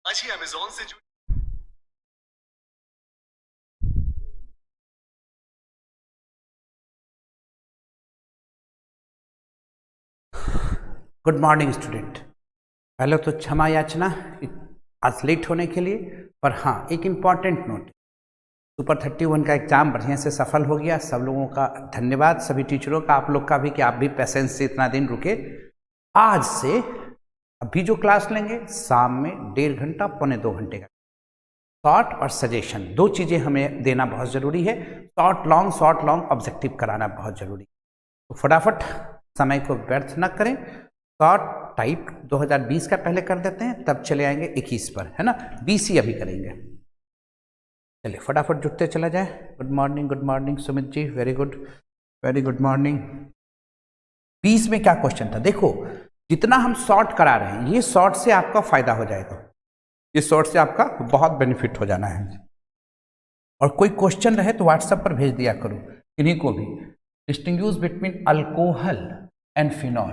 आज ही अमेज़न से जुड़े। Good morning student. पहले तो क्षमा याचना आज लेट होने के लिए, पर हाँ एक इम्पॉर्टेंट नोट, सुपर 31 का एग्ज़ाम बढ़िया से सफल हो गया। सब लोगों का धन्यवाद, सभी टीचरों का, आप लोग का भी कि आप भी पेशेंस से इतना दिन रुके। आज से अभी जो क्लास लेंगे शाम में 1.5 घंटा पौने 2 घंटे का शॉर्ट और सजेशन, दो चीज़ें हमें देना बहुत ज़रूरी है। शॉर्ट लॉन्ग ऑब्जेक्टिव कराना बहुत ज़रूरी है। तो फटाफट समय को व्यर्थ न करें। शॉर्ट टाइप 2020 का पहले कर देते हैं, तब चले आएंगे 21 पर, है ना। 20 ही अभी करेंगे। चलिए फटाफट जुटते चला जाए। Good morning Sumit ji, very good morning. 20 में क्या क्वेश्चन था देखो, जितना हम शॉर्ट करा रहे हैं ये शॉर्ट से आपका फायदा हो जाएगा, ये शॉर्ट से आपका बहुत बेनिफिट हो जाना है। और कोई क्वेश्चन रहे तो व्हाट्सएप पर भेज दिया करो इन्हीं को भी। Distinguish between alcohol and phenol,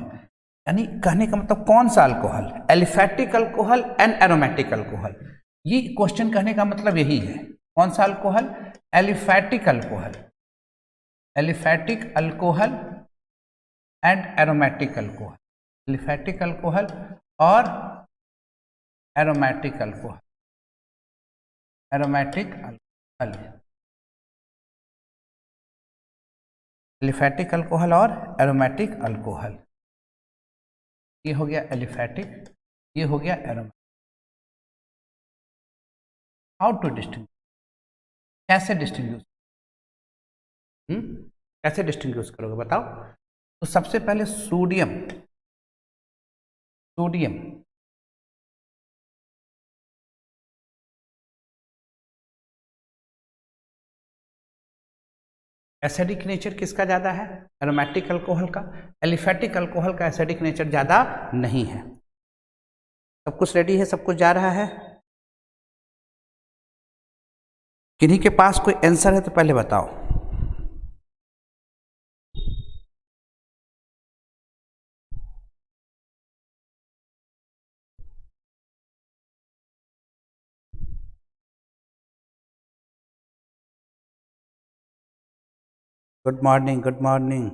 यानी कहने का मतलब कौन सा alcohol, aliphatic alcohol and aromatic alcohol. ये क्वेश्चन कहने का मतलब यही है। कौन सा alcohol? Aliphatic alcohol, aliphatic alcohol and aromatic alcohol, aliphatic alcohol और aromatic alcohol, aromatic alcohol, aliphatic alcohol और एरोमेटिक अल्कोहल। ये हो गया एलिफैटिक, ये हो गया एरोमेटिक। हाउ टू डिस्टिंग्विश, कैसे डिस्टिंग्विश, कैसे डिस्टिंग्विश करोगे बताओ। तो सबसे पहले सोडियम, सोडियम एसिडिक नेचर किसका ज़्यादा है? एरोमेटिक अल्कोहल का। एलिफैटिक अल्कोहल का एसिडिक नेचर ज़्यादा नहीं है। सब कुछ रेडी है, सब कुछ जा रहा है। किन्हीं के पास कोई आंसर है तो पहले बताओ। Good morning, good morning.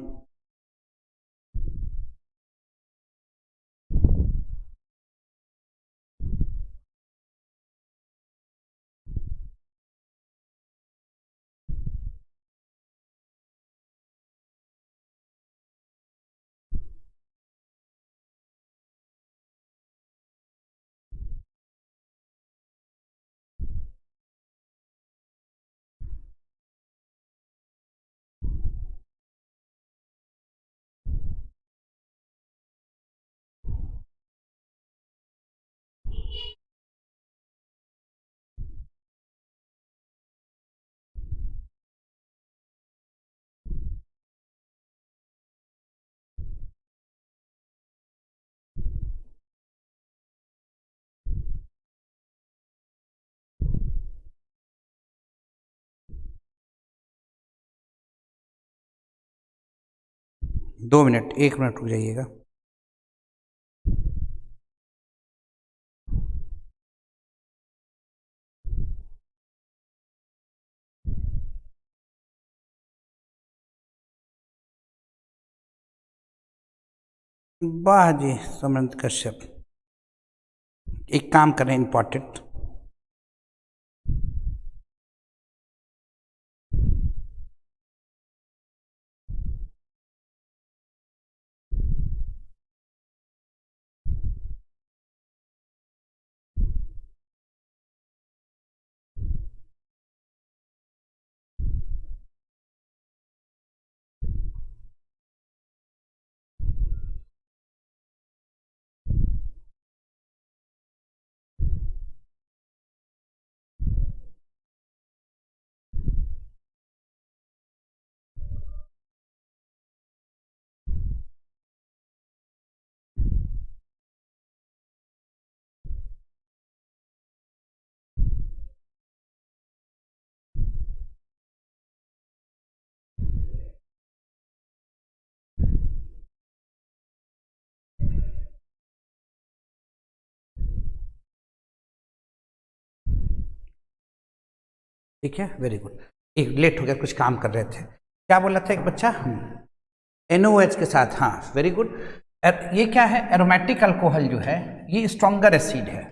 दो मिनट, 1 मिनट रुक जाइएगा। वाह जी सुमंत कश्यप, एक काम करें इंपॉर्टेंट। ठीक है, वेरी गुड। एक लेट हो गया, कुछ काम कर रहे थे। क्या बोला था एक बच्चा? NOH के साथ, हाँ वेरी गुड। ये क्या है? एरोमेटिक अल्कोहल जो है ये स्ट्रॉन्गर एसिड है।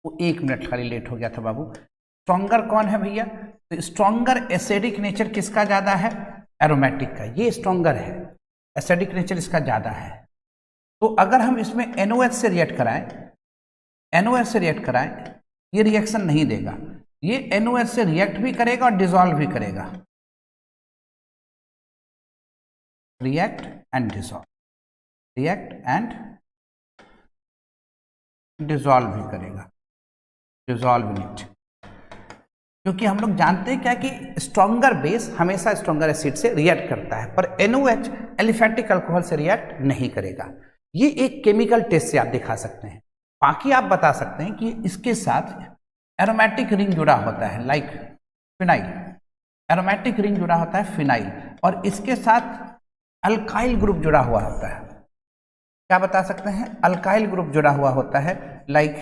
वो 1 मिनट खाली लेट हो गया था बाबू। स्ट्रॉन्गर कौन है भैया? तो स्ट्रॉन्गर एसिडिक नेचर किसका ज्यादा है? एरोमेटिक का। ये स्ट्रॉन्गर है, एसिडिक नेचर इसका ज्यादा है। तो अगर हम इसमें NOH से रिएक्ट कराएं, NOH से रिएक्ट कराएं, ये रिएक्शन नहीं देगा। ये NOH से रिएक्ट भी करेगा और डिसॉल्व भी करेगा। React and dissolve, react and dissolve भी करेगा, डिसॉल्व इट। क्योंकि हम लोग जानते हैं क्या कि स्ट्रॉन्गर बेस हमेशा स्ट्रॉन्गर एसिड से रिएक्ट करता है, पर NOH एलिफेटिक अल्कोहल से रिएक्ट नहीं करेगा। ये एक केमिकल टेस्ट से आप दिखा सकते हैं। बाकी आप बता सकते हैं कि इसके साथ एरोमेटिक रिंग जुड़ा होता है, लाइक फिनाइल। एरोमेटिक रिंग जुड़ा होता है फिनाइल, और इसके साथ अल्काइल ग्रुप जुड़ा हुआ होता है। क्या बता सकते हैं? अल्काइल ग्रुप जुड़ा हुआ होता है, like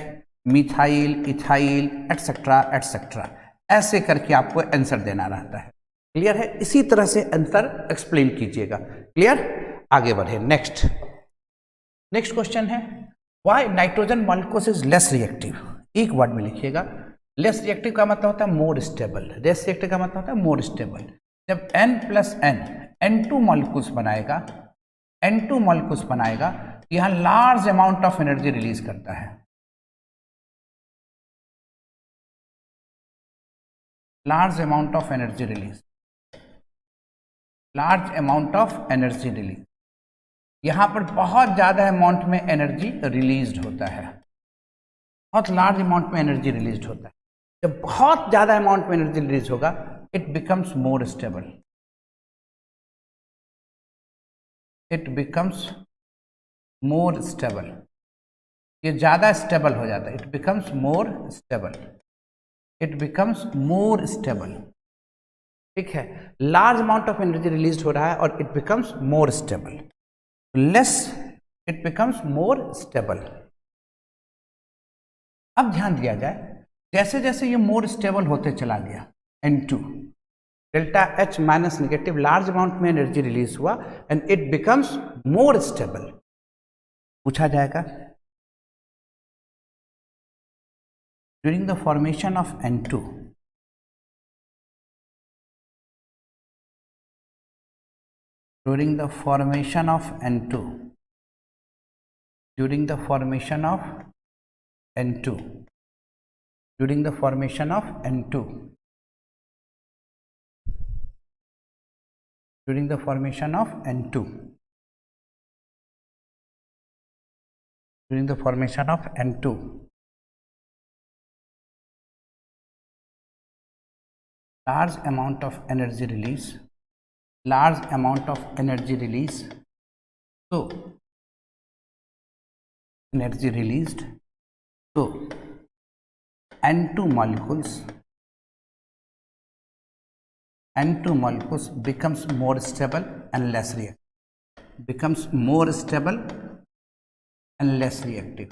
methyl, ethyl, etcetera etcetera. ऐसे करके आपको आंसर देना रहता है। क्लियर है? इसी तरह से आंसर एक्सप्लेन कीजिएगा। क्लियर? आगे बढ़े। नेक्स्ट क्वेश्चन है, why nitrogen molecules is less reactive. एक वर्ड में लिखिएगा। लेस रिएक्टिव का मतलब होता है मोर स्टेबल। लेस रिएक्टिव का मतलब होता है मोर स्टेबल। जब N+N N2 मॉलिक्यूल्स बनाएगा, N2 मॉलिक्यूल्स बनाएगा, यहां large amount of energy release करता है। Large amount of energy release, large amount of energy release. यहां पर बहुत ज्यादा अमाउंट में एनर्जी रिलीज होता है, बहुत लार्ज अमाउंट में एनर्जी रिलीज होता है। जब बहुत ज्यादा अमाउंट में एनर्जी रिलीज होगा, it becomes more stable, it becomes more stable. ये ज्यादा स्टेबल हो जाता है, it becomes more stable, it becomes more stable. ठीक है, large amount of energy release हो रहा है और it becomes more stable. Less, it becomes more stable. अब ध्यान दिया जाए, जैसे जैसे ये मोर स्टेबल होते चला गया, N2 delta H minus negative, large amount में एनर्जी रिलीज हुआ and it becomes more stable. पूछा जाएगा, during the formation of N2, during the formation of N2, during the formation of N2, during the formation of N2, during the formation of N2, during the formation of N2, large amount of energy release, large amount of energy release. So energy released, so N2 molecules becomes more stable and less reactive, becomes more stable and less reactive,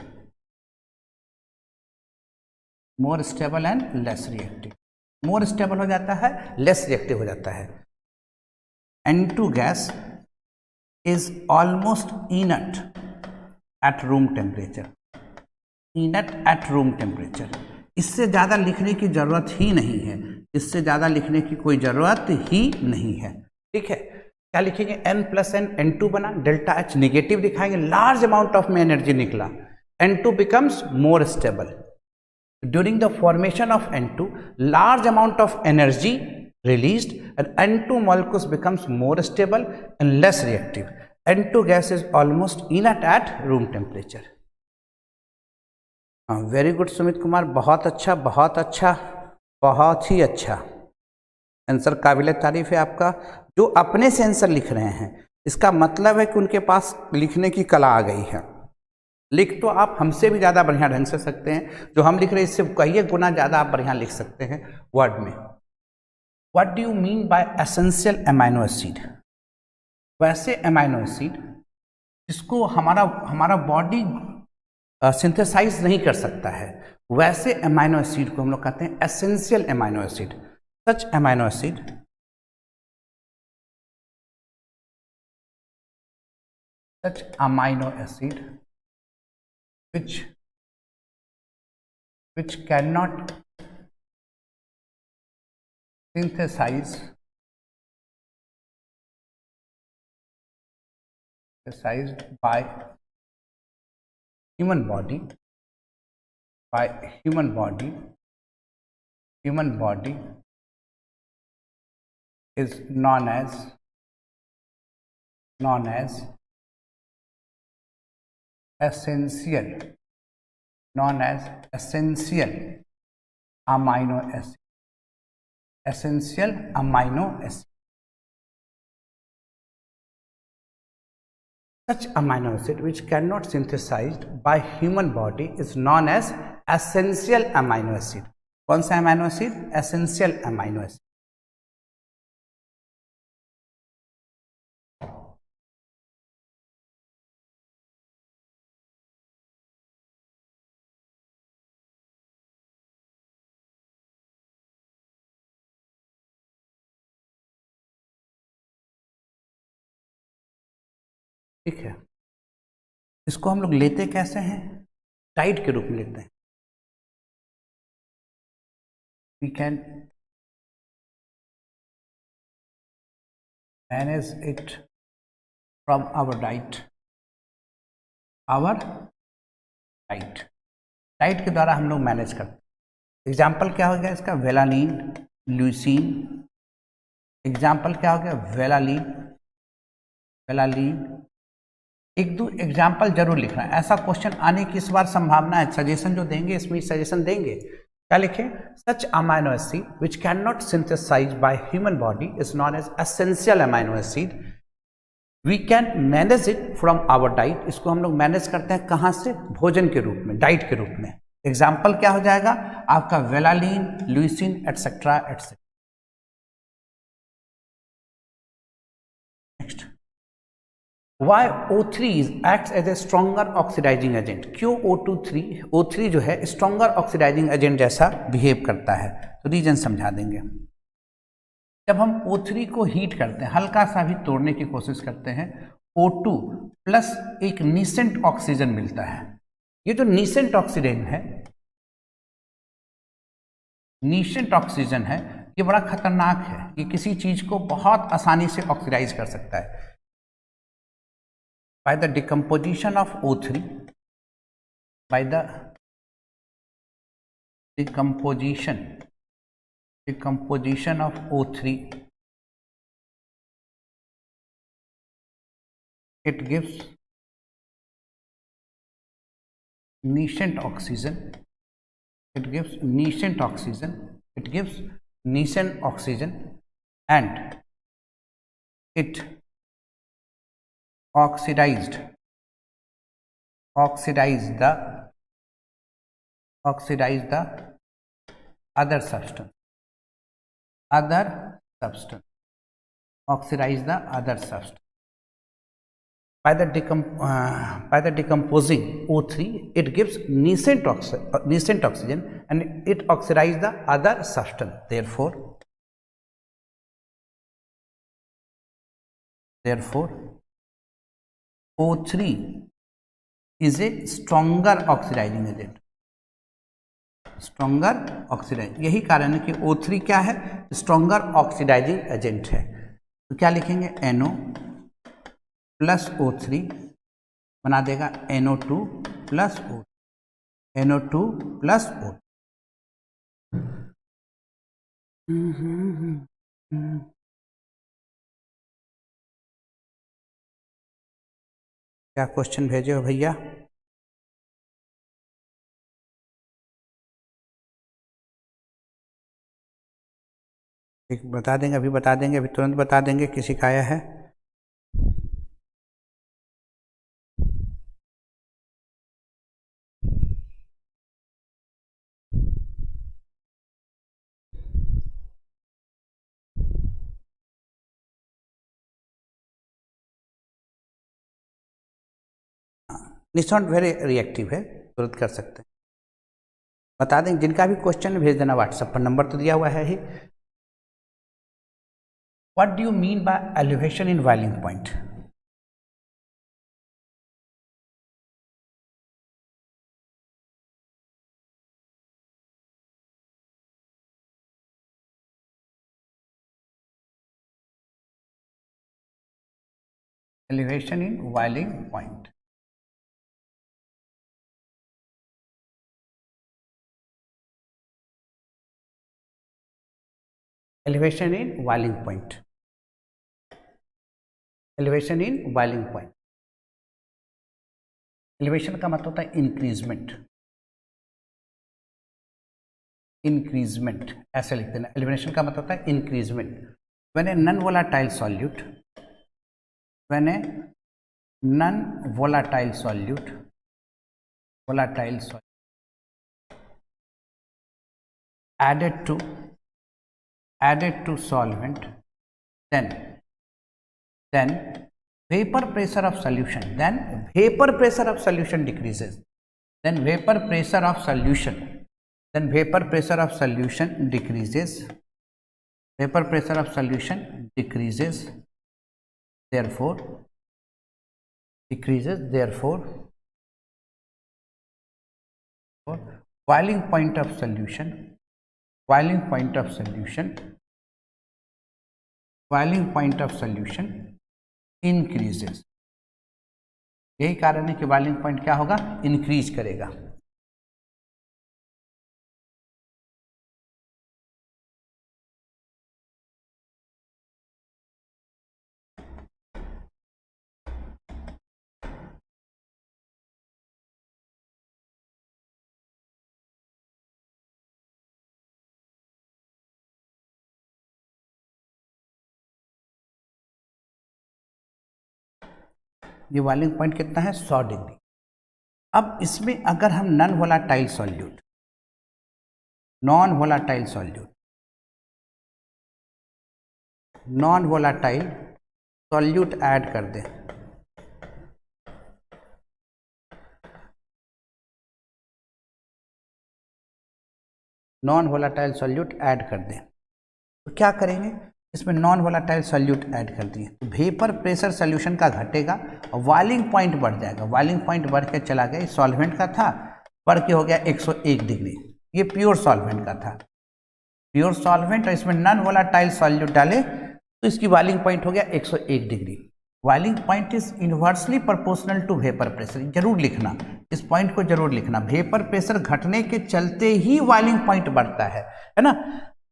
more stable and less reactive। more stable हो जाता है, less reactive हो जाता है। N2 gas is almost inert at room temperature, inert at room temperature। इससे ज़्यादा लिखने की ज़रूरत ही नहीं है, इससे ज़्यादा लिखने की कोई ज़रूरत ही नहीं है। ठीक है, क्या लिखेंगे? N+N N2 बना, डेल्टा H निगेटिव दिखाएंगे, लार्ज अमाउंट ऑफ में एनर्जी निकला, N2 becomes more stable. During the formation of N2, large amount of energy released and N2 molecules becomes more stable and less reactive. N2 gas is almost inert at room temperature. Very good Sumit Kumar, बहुत अच्छा, बहुत अच्छा, बहुत ही अच्छा answer, काबिल तारीफ है आपका। जो अपने से आंसर लिख रहे हैं, इसका मतलब है कि उनके पास लिखने की कला आ गई है। लिख तो आप हमसे भी ज़्यादा बढ़िया ढंग से सकते हैं, जो हम लिख रहे हैं इससे कई गुना ज़्यादा आप बढ़िया लिख सकते हैं वर्ड में। What do you mean by essential amino acid? वैसे अमाइनो एसिड जिसको हमारा बॉडी सिंथेसाइज नहीं कर सकता है, वैसे अमाइनो एसिड को हम लोग कहते हैं essential amino acid. such amino acid which cannot synthesized by human body is known as essential amino acid. Such amino acid which cannot synthesized by human body is known as essential amino acid. कौन सा amino acid? Essential amino acid. ठीक है, इसको हम लोग लेते कैसे हैं? डाइट के रूप में लेते हैं। We can manage it from our diet. Diet के द्वारा हम लोग मैनेज करते हैं। एग्जाम्पल क्या हो गया इसका? वेलानिन, ल्यूसीन। एग्जाम्पल क्या हो गया? वेलालिन। एक दो एग्जाम्पल जरूर लिखना है, ऐसा क्वेश्चन आने की इस बार संभावना है। सजेशन जो देंगे इसमें सजेशन देंगे, क्या लिखें? Such amino acid which can not synthesize by human body is known as essential amino acid. We can manage it from our diet. इसको हम लोग मैनेज करते हैं कहाँ से? भोजन के रूप में, डाइट के रूप में। एग्जाम्पल क्या हो जाएगा आपका? Valine, leucine etcetera etcetera. Next, Why O3 acts as a stronger oxidizing agent? क्यों O3 जो है stronger oxidizing agent जैसा बिहेव करता है? तो रीजन समझा देंगे। जब हम O3 को हीट करते हैं, हल्का सा भी तोड़ने की कोशिश करते हैं, O2 प्लस एक नीसेंट ऑक्सीजन मिलता है। ये जो नीसेंट ऑक्सीजन है, ये बड़ा खतरनाक है। ये किसी चीज को बहुत आसानी से ऑक्सीडाइज कर सकता है। By the decomposition of O3, decomposition of O3, it gives nascent oxygen. It gives nascent oxygen, and it oxidize the other substance. By the decomposing O3, it gives nascent oxygen and it oxidizes the other substance. Therefore O3 is a stronger oxidizing agent. यही कारण है कि O3 क्या है? Stronger oxidising agent है। तो क्या लिखेंगे? NO प्लस O3 बना देगा NO2 प्लस O। क्या क्वेश्चन भेजे हो भैया? एक बता देंगे, अभी बता देंगे, अभी तुरंत बता देंगे। किसी का आया है? निशॉन्ट वेरी रिएक्टिव है, तुरंत कर सकते हैं। बता दें, जिनका भी क्वेश्चन भेज देना व्हाट्सएप पर, नंबर तो दिया हुआ है ही। What do you mean by elevation in boiling point? Elevation in boiling point. Elevation in boiling point. Elevation in boiling point. Elevation का मतलब होता है इंक्रीजमेंट. इंक्रीजमेंट ऐसे लिखते हैं. एलिवेशन का मतलब होता है increment. When a non volatile solute, when a non volatile solute, volatile solute added to solvent, then vapor pressure of solution, decreases. Then vapor pressure of solution decreases. Vapor pressure of solution decreases. Therefore boiling point of solution increases. यही कारण है कि boiling point क्या होगा, increase करेगा. ये boiling point कितना है, 100 डिग्री. अब इसमें अगर हम नॉन वोलाटाइल सॉल्यूट ऐड कर दें, तो क्या करेंगे, इसमें नॉन वोलाटाइल सॉल्यूट ऐड कर दिए तो वेपर प्रेशर सॉल्यूशन का घटेगा और बॉइलिंग पॉइंट बढ़ जाएगा. बॉइलिंग पॉइंट बढ़ के चला गया, सॉल्वेंट का था बढ़ के हो गया 101 डिग्री. ये प्योर सॉल्वेंट का था, प्योर सॉल्वेंट, और इसमें नॉन वोलाटाइल सॉल्यूट डाले तो इसकी बॉइलिंग पॉइंट हो गया 101 degree. Boiling point is inversely proportional to vapour pressure. जरूर लिखना, इस पॉइंट को जरूर लिखना. वेपर प्रेशर घटने के चलते ही बॉइलिंग पॉइंट बढ़ता है ना.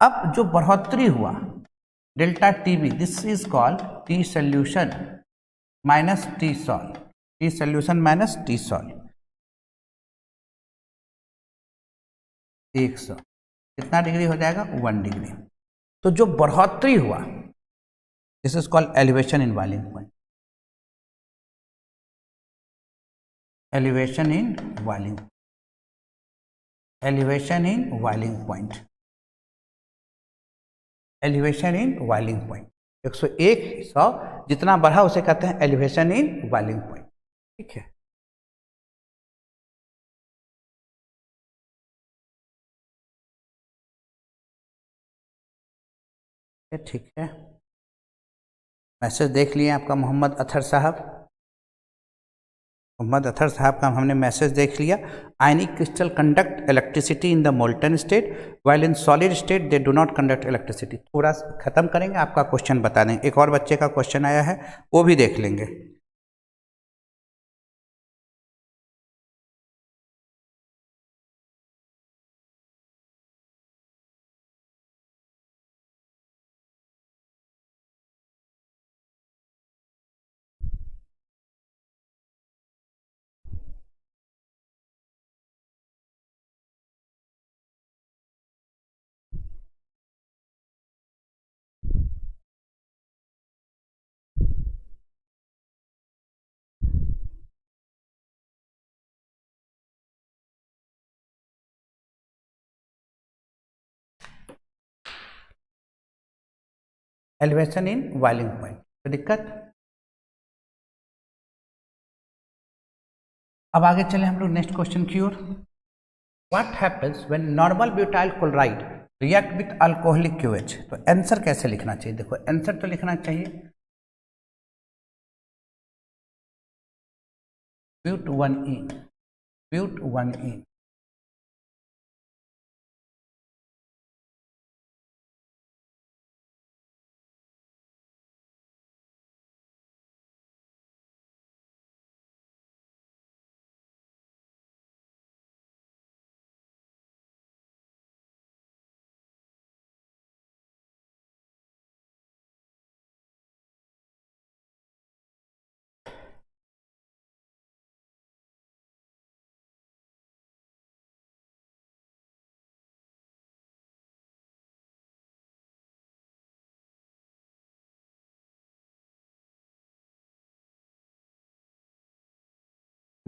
अब जो बढ़ोतरी हुआ delta TB, this is called T solution minus T solve. 100 कितना डिग्री हो जाएगा, 1 डिग्री. तो जो बढ़ोतरी हुआ this is called elevation in boiling point. Elevation in boiling point 101 100 जितना बढ़ा उसे कहते हैं एलिवेशन इन बॉइलिंग पॉइंट. ठीक है. ठीक है, मैसेज देख लिए आपका मोहम्मद अथर साहब का हमने मैसेज देख लिया. Ionic crystal conduct electricity in the molten state while in solid state they do not conduct electricity. थोड़ा खत्म करेंगे, आपका क्वेश्चन बता दें. एक और बच्चे का क्वेश्चन आया है, वो भी देख लेंगे. एलिवेशन इन बॉइलिंग पॉइंट, तो दिक्कत. अब आगे चले हम लोग नेक्स्ट क्वेश्चन की ओर. What happens when normal butyl chloride react with alcoholic QH, तो आंसर कैसे लिखना चाहिए? देखो आंसर तो लिखना चाहिए but 1 but 1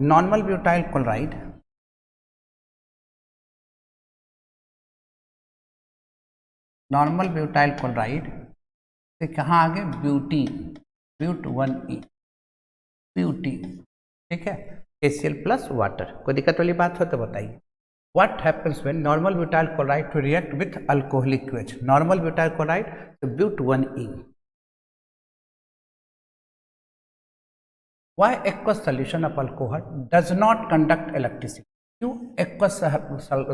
normal butyl chloride से कहाँ आ गए? ब्यूटी, ब्यूट 1 ब्यूटी, ठीक है, HCl प्लस वाटर। कोई दिक्कत वाली बात हो तो बताइए। What happens when normal butyl chloride to react with alcoholic QH? Normal butyl chloride to but 1 Why aqueous solution of alcohol does not conduct electricity? क्यों aqueous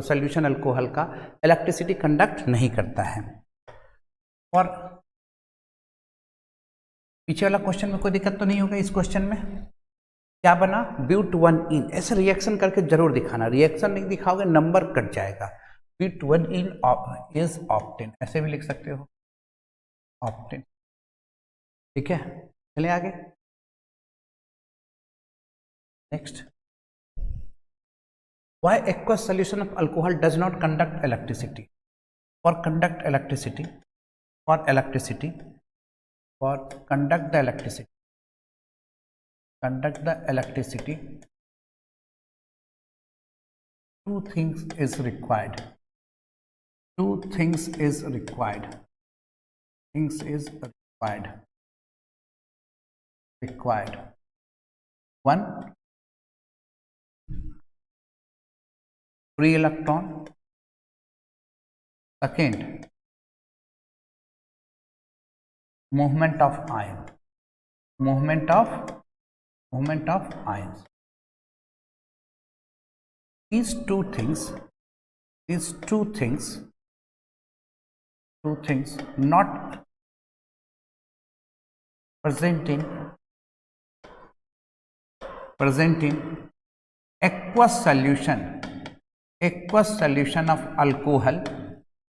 solution alcohol का electricity conduct नहीं करता है? और पीछे वाला क्वेश्चन में कोई दिक्कत तो नहीं होगा? इस क्वेश्चन में क्या बना? ब्यूट 1 ऐसे रिएक्शन करके जरूर दिखाना, रिएक्शन नहीं दिखाओगे नंबर कट जाएगा। ब्यूट 1 इज ऑप्टेन, ऐसे भी लिख सकते हो ऑप्टेन, ठीक है। चलिए आगे next. Why aqueous solution of alcohol does not conduct electricity? For conduct electricity, for electricity, for conduct the electricity, conduct the electricity, two things is required. Two things is required. Things is required. Required. One, free electron. Second, movement of ion. Movement of ions. These two things not present in aqueous solution of alcohol,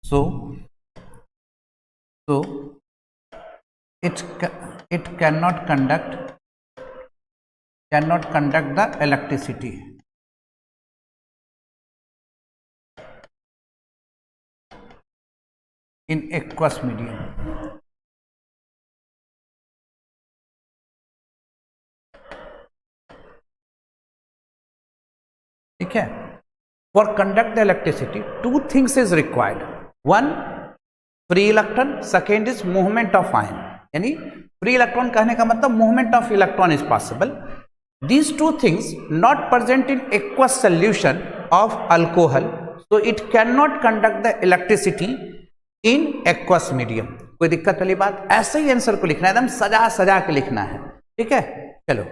so it cannot conduct the electricity. In aqueous medium. ठीक है। For conduct the electricity, two things is required. One, free electron. Second is movement of ion. यानी free electron कहने का मतलब movement of electron is possible. These two things not present in aqueous solution of alcohol, so it cannot conduct the electricity in aqueous medium. कोई दिक्कत वाली बात? ऐसे ही answer को लिखना है, एकदम सजा सजा के लिखना है, ठीक है। चलो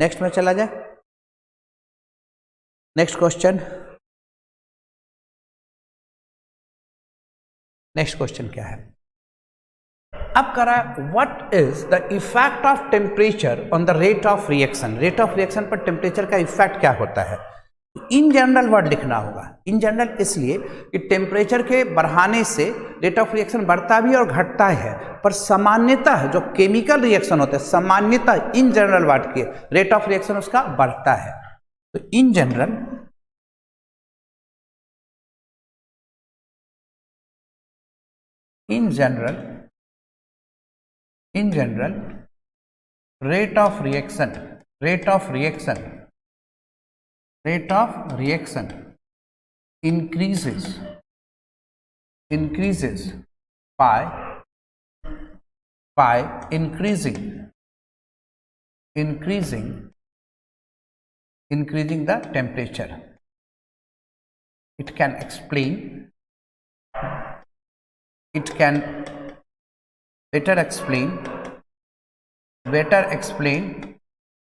नेक्स्ट में चला जाए। नेक्स्ट क्वेश्चन क्या है? अब कर रहा है what is the effect of temperature on the rate of reaction. Rate of reaction पर टेम्परेचर का इफेक्ट क्या होता है? इन जनरल वर्ड लिखना होगा। इन जनरल इसलिए कि टेम्परेचर के बढ़ाने से रेट ऑफ रिएक्शन बढ़ता भी और घटता है, पर सामान्यतः जो केमिकल रिएक्शन होते हैं सामान्यतः इन जनरल वर्ड के रेट ऑफ रिएक्शन उसका बढ़ता है। तो in general rate of reaction increases by increasing the temperature. It can explain it can better explain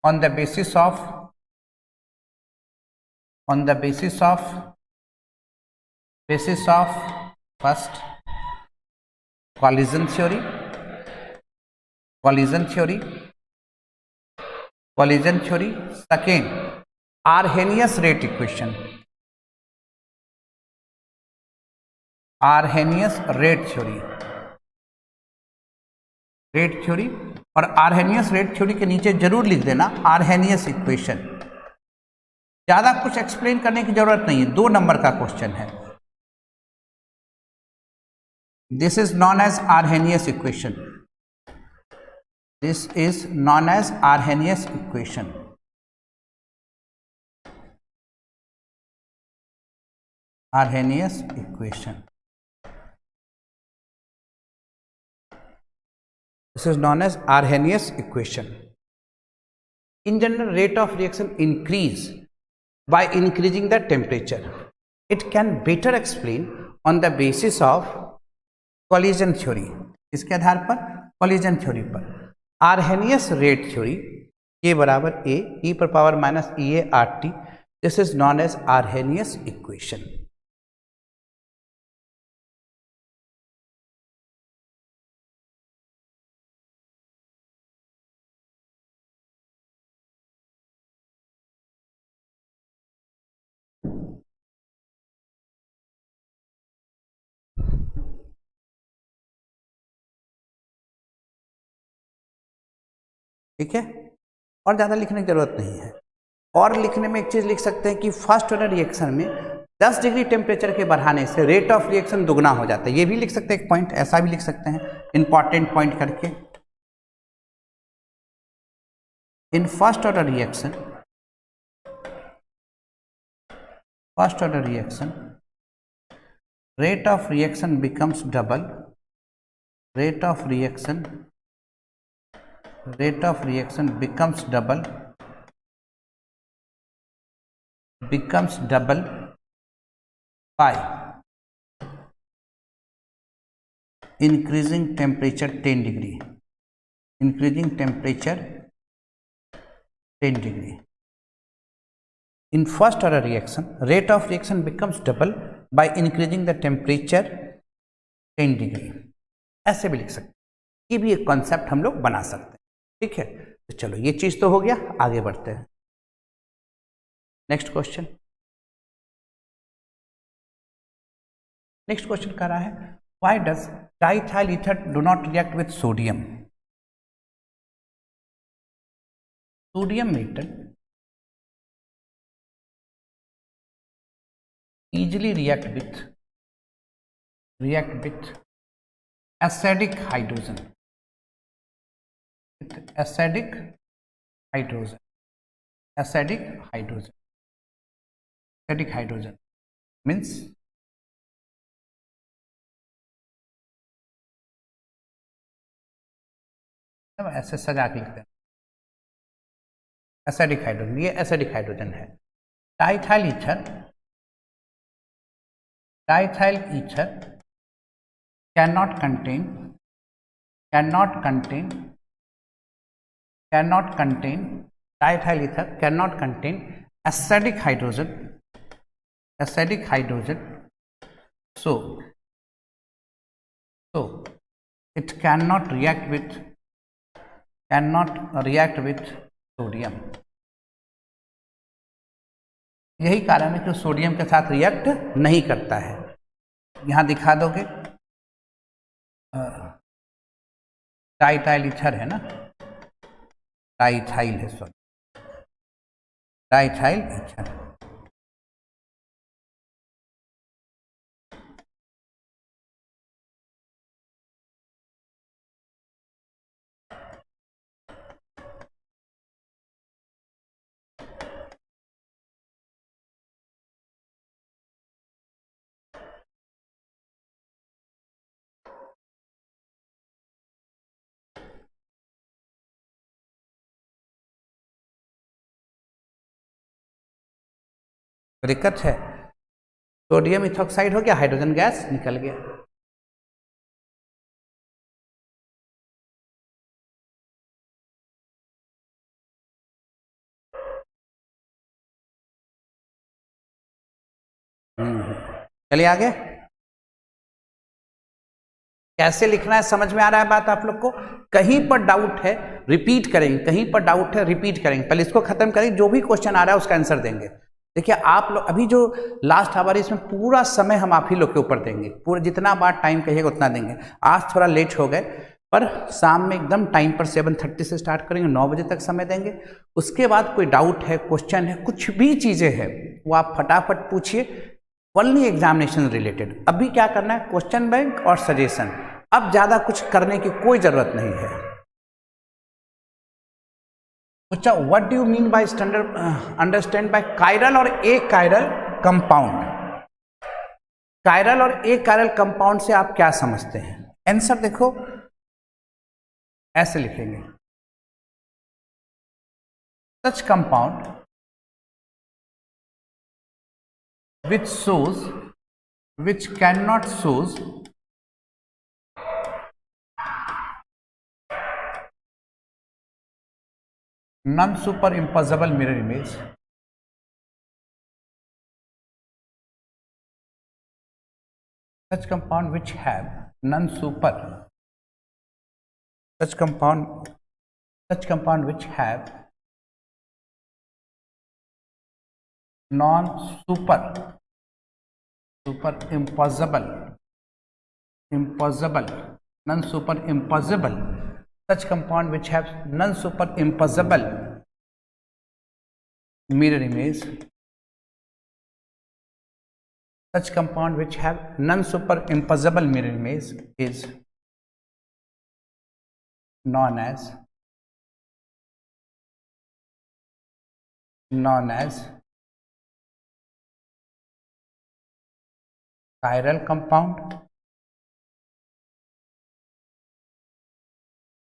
on the basis of first collision theory, second Arrhenius rate equation, Arrhenius rate theory और Arrhenius rate theory के नीचे जरूर लिख देना Arrhenius equation. ज्यादा कुछ explain करने की जरूरत नहीं है, 2 नंबर का क्वेश्चन है। This is known as Arrhenius equation, this is known as Arrhenius equation. Arrhenius equation, this is known as Arrhenius equation. In general, rate of reaction increase by increasing the temperature. It can better explain on the basis of collision theory. इसके आधार पर collision theory पर Arrhenius rate theory K बराबर A e पर power minus EA RT. This is known as Arrhenius equation. ठीक है, और ज़्यादा लिखने की जरूरत नहीं है। और लिखने में एक चीज़ लिख सकते हैं कि फर्स्ट ऑर्डर रिएक्शन में 10 डिग्री टेम्परेचर के बढ़ाने से रेट ऑफ रिएक्शन दुगना हो जाता है। ये भी लिख सकते हैं, एक पॉइंट ऐसा भी लिख सकते हैं इंपॉर्टेंट पॉइंट करके। In first order reaction rate of reaction becomes double, rate of reaction becomes double by increasing temperature 10 degree, increasing temperature 10 degree. In first order reaction, rate of reaction becomes double by increasing the temperature 10 degree. ऐसे भी लिख सकते हैं, ये भी एक concept हम लोग बना सकते हैं। ठीक है, तो चलो ये चीज तो हो गया, आगे बढ़ते हैं। नेक्स्ट क्वेश्चन कह रहा है why does diethyl ether do not react with sodium. Sodium metal easily react with acidic hydrogen, acidic hydrogen means ऐसे सजा के लिखते हैं एसिडिक हाइड्रोजन, ये एसिडिक हाइड्रोजन है। Diethyl ether cannot contain acidic hydrogen, so it cannot react with sodium. यही कारण है कि सोडियम के साथ रिएक्ट नहीं करता है। यहां दिखा दोगे डाइथाइल ईथर है ना, डाइथाइल है, सॉरी डाइथाइल ईथर। दिक्कत है, सोडियम इथॉक्साइड हो गया, हाइड्रोजन गैस निकल गया। चलिए आगे। कैसे लिखना है समझ में आ रहा है बात आप लोग को? कहीं पर डाउट है रिपीट करेंगे, कहीं पर डाउट है रिपीट करेंगे। पहले इसको खत्म करेंगे, जो भी क्वेश्चन आ रहा है उसका आंसर देंगे। देखिए आप लोग अभी जो लास्ट आवर इसमें पूरा समय हम आप ही लोग के ऊपर देंगे, पूरा जितना बार टाइम कहिएगा उतना देंगे। आज थोड़ा लेट हो गए, पर शाम में एकदम टाइम पर 7:30 से स्टार्ट करेंगे, 9 बजे तक समय देंगे। उसके बाद कोई डाउट है, क्वेश्चन है, कुछ भी चीज़ें हैं वो आप फटाफट पूछिए, ओनली एग्जामिनेशन रिलेटेड। अभी क्या करना है, क्वेश्चन बैंक और सजेशन। अब ज़्यादा कुछ करने की कोई ज़रूरत नहीं है। अच्छा, what do you mean by standard understand by chiral और ए कायरल कंपाउंड? कायरल और ए कायरल कंपाउंड से आप क्या समझते हैं? आंसर देखो, ऐसे लिखेंगे, सच compound which shows, which cannot shows non-superimposable mirror image, such compound which have such compound which have non-superimposable, such compound which have non-superimposable mirror image, such compound which have non-superimposable mirror image is known as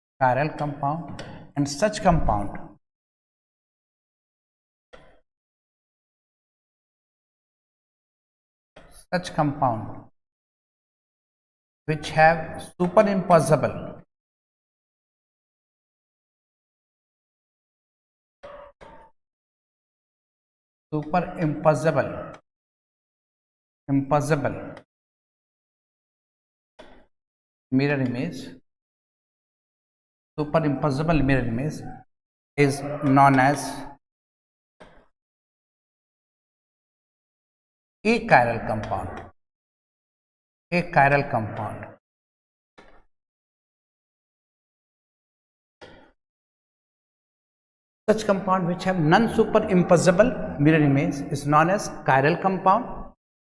chiral compound, and such compound which have superimposable mirror image, superimposable mirror image is known as achiral compound. Such compound which have non-superimposable mirror image is known as chiral compound,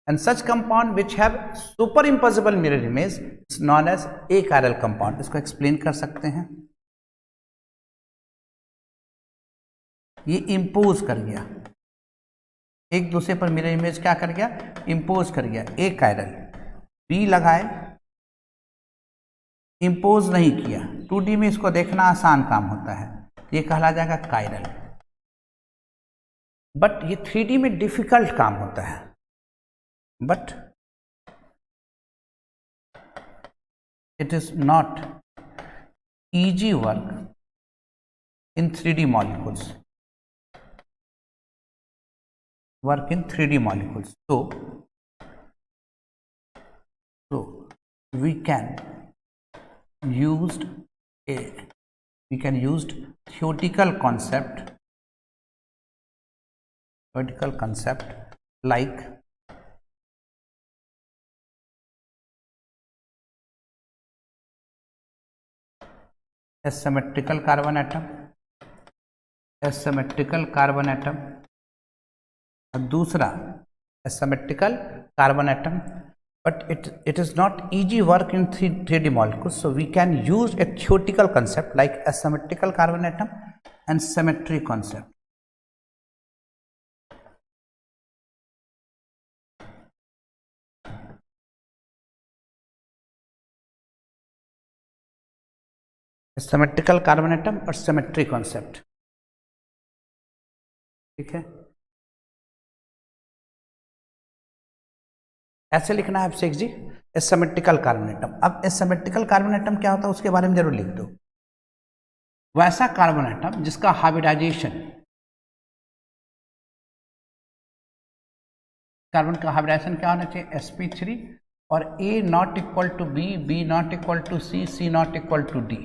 and such compound which have superimposable mirror image is known as achiral compound. इसको explain कर सकते हैं। ये impose कर गया, एक दूसरे पर मिरर इमेज क्या कर गया, इम्पोज कर गया। ए कायरल, बी लगाए, इम्पोज नहीं किया। 2D में इसको देखना आसान काम होता है, ये कहला जाएगा कायरल। बट ये 3D में डिफिकल्ट काम होता है। But it is not easy work in 3D molecules, work in 3D molecules. So we can use theoretical concept like asymmetrical carbon atom, और दूसरा asymmetrical carbon atom, but it is not easy work in 3D molecules. So we can use a theoretical concept like asymmetrical carbon atom and symmetry concept. Symmetrical carbon atom और symmetry concept, ठीक है। ऐसे लिखना है Abhishek ji, asymmetrical carbon atom. अब asymmetrical carbon atom क्या होता है उसके बारे में जरूर लिख दो। वैसा कार्बन एटम जिसका हाइब्रिडाइजेशन कार्बन का हाइब्रिडाइजेशन क्या होना चाहिए, sp3, और A not equal to B, B not equal to C, C not equal to D।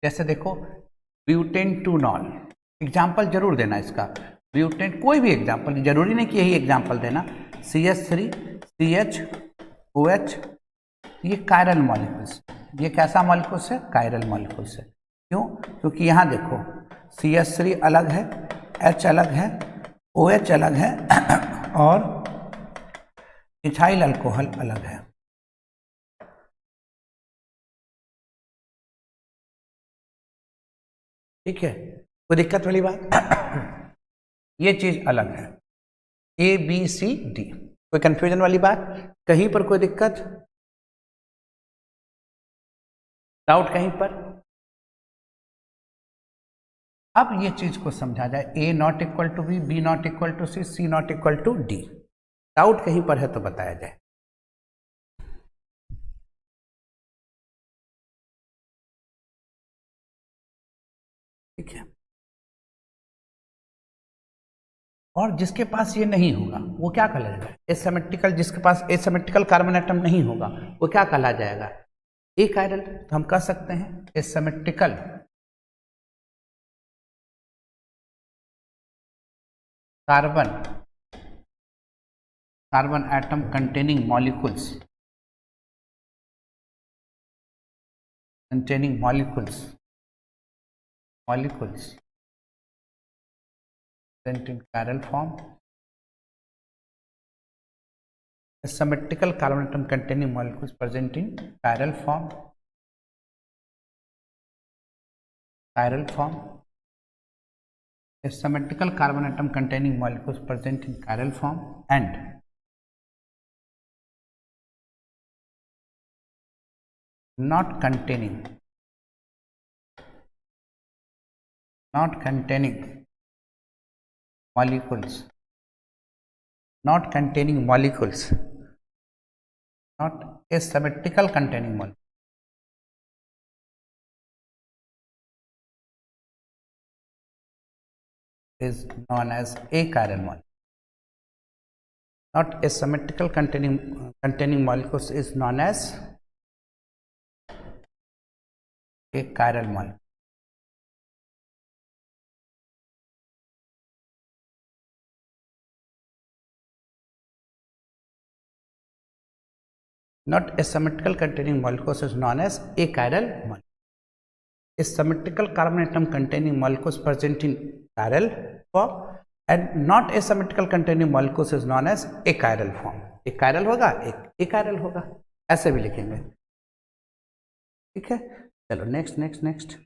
जैसे देखो ब्यूटेन टू नॉल, एग्जाम्पल जरूर देना इसका, ब्यूटेन कोई भी एग्जाम्पल, जरूरी नहीं कि यही एग्जाम्पल देना। CH3 CH OH, ये कायरल मॉलिक्यूल्स, ये कैसा मॉलिक्यूल्स है, कायरल मॉलिक्यूल्स है। क्यों? क्योंकि यहाँ देखो CH3 अलग है, H अलग है, OH अलग है और इथाइल अल्कोहल अलग है। ठीक है, कोई दिक्कत वाली बात? ये चीज अलग है, ABCD, कोई कंफ्यूजन वाली बात कहीं पर, कोई दिक्कत, डाउट कहीं पर? अब ये चीज को समझा जाए, A not equal to B, B not equal to C, C not equal to D। Doubt कहीं पर है तो बताया जाए। ठीक है, और जिसके पास ये नहीं होगा वो क्या कहलाएगा, एसिमेट्रिकल, जिसके पास एसिमेट्रिकल कार्बन एटम नहीं होगा वो क्या कहला जाएगा, एकाइरल। तो हम कह सकते हैं asymmetrical carbon atom containing molecules present in chiral form, symmetrical carbon atom containing molecules present in chiral form, symmetrical carbon atom containing molecules present in chiral form and not containing molecules, not asymmetrical containing molecules, is known as achiral molecule. Not asymmetrical containing molecules is known as achiral molecule. Not asymmetrical containing molecules is known as achiral molecule. Asymmetrical carbon atom containing molecules present in chiral form and not asymmetrical containing molecules is known as achiral form. achiral होगा, achiral होगा, ऐसे भी लिखेंगे। ठीक है, चलो next.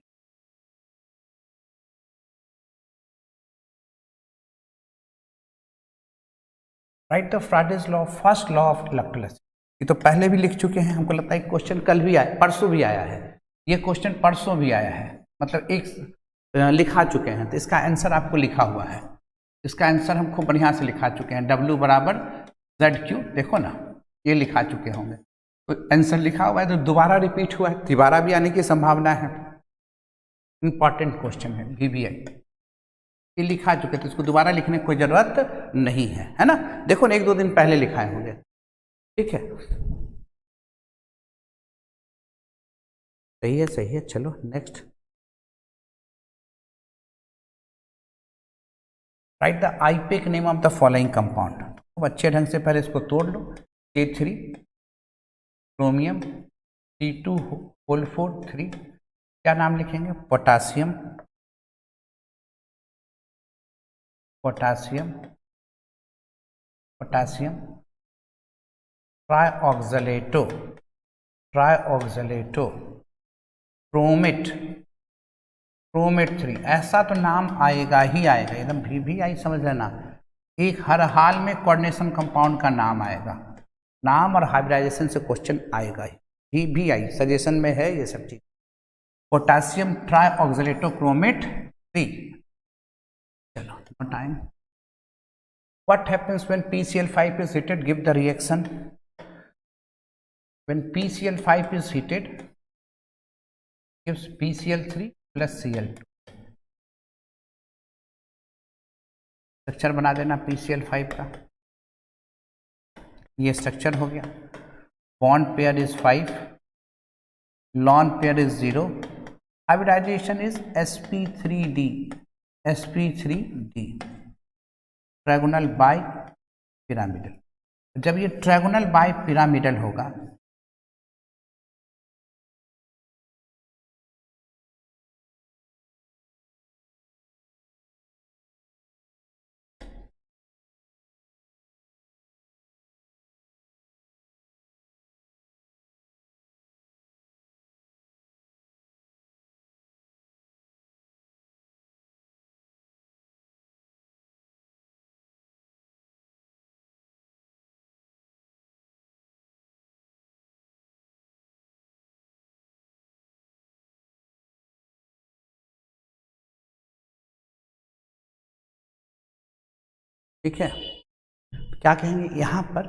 Right the Fridays law, first law of electrolysis. ये तो पहले भी लिख चुके हैं, हमको लगता है क्वेश्चन कल भी आया, परसों भी आया है, ये क्वेश्चन परसों भी आया है, मतलब एक लिखा चुके हैं। तो इसका आंसर आपको लिखा हुआ है, इसका आंसर हम खूब बढ़िया से लिखा चुके हैं, W बराबर ZQ, देखो ना ये लिखा चुके होंगे। तो आंसर लिखा हुआ है तो दोबारा रिपीट हुआ है, दोबारा भी आने की संभावना है। इंपॉर्टेंट क्वेश्चन है, VBI ये लिखा चुके, तो इसको दोबारा लिखने की कोई जरूरत नहीं है ना। देखो ना 1-2 दिन पहले लिखाए होंगे। ठीक है, सही है, चलो next. Right the IUPAC name of the following compound. खूब अच्छे ढंग से पहले इसको तोड़ लो, K3 क्रोमियम, C2H4 क्या नाम लिखेंगे, पोटासियम ट्राइऑक्सलेटो क्रोमेट 3, ऐसा तो नाम आएगा ही आएगा, एकदम VBI समझ लेना। एक हर हाल में कोऑर्डिनेशन कंपाउंड का नाम आएगा, नाम और हाइब्रिडाइजेशन से क्वेश्चन आएगा ही, VBI सजेशन में है ये सब चीज। Potassium trioxalato chromate 3। चलो no time. What happens when PCl5 is heated? Give the reaction. When PCl5 is heated, gives PCl3 plus Cl2। Structure बना देना PCl5 का। ये स्ट्रक्चर हो गया। Bond pair is 5, lone pair is 0, hybridisation is sp3d, sp3d, trigonal bipyramidal. जब ये trigonal bye pyramidal होगा ठीक है। क्या कहेंगे यहाँ पर